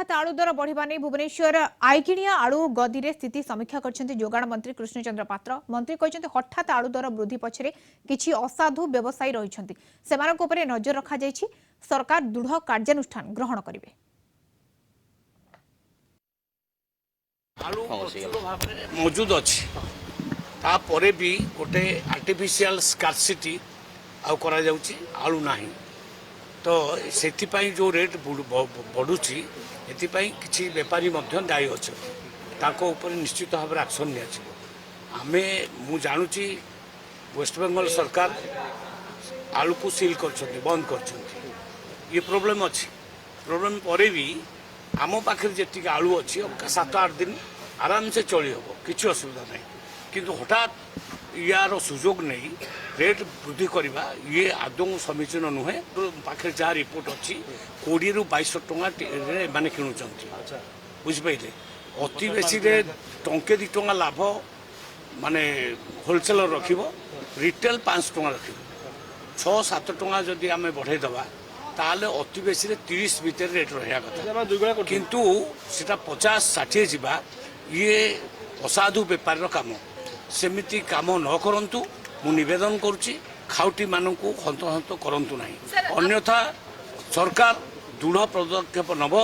हठात आलू दर बढ़िबा नहीं भुवनेश्वर आईकिणिया आलू गदी रे स्थिति समीक्षा करछन्ती जोगाण मंत्री कृष्णचंद्र पात्र। मंत्री कहछन्ती हठात आलू दर वृद्धि पछरे किछि असाधु व्यवसायी रहिछन्ती, सेमानक उपरे नजर रखा जायछि। सरकार दृढ़ कार्यानुष्ठान ग्रहण करिवे। आलू मौजूद अच्छी तापर भी गोटे आर्टिफिशियल स्कार्सिटी आउ आलू नाही तो से जो रेट बढ़ुची एपाई किसी बेपारी दायी अच्छे ताको निश्चित भाव में एक्शन आमे मु जानुची वेस्ट बेंगल सरकार आलू को सील कर बंद कर ये प्रोब्लेम अच्छी प्रोब्लेम पर भी आम पाखे जी आलू अच्छी 7-8 दिन आराम से चली हम किसी असुविधा नहीं किंतु हठात यार सुजोग नहीं रेट वृद्धि करवा ये आदौ समीचीन नुहे। पाखे जहाँ रिपोर्ट अच्छी 20 ରୁ 22 टଙ୍କା माने किणुचंती बुझिपारे अति बेसी टंके 2 टଙ୍କା लाभ माने होलसेलर रखिबो रिटेल 5 टଙ୍କା रखिबो 6-7 टଙ୍କା जदि आमे बढ़ाई दबा ताले अति बेसी 30 भीतर रेट रहा कथा किंतु सेटा 50-60 जीवा ये असाधु बेपार काम सेमिति काम न करंतु मु निवेदन करुच्ची खाउटी मानू हंत हंत करंतु नहीं अन्यथा सरकार दृढ़ पदक्षेप नब।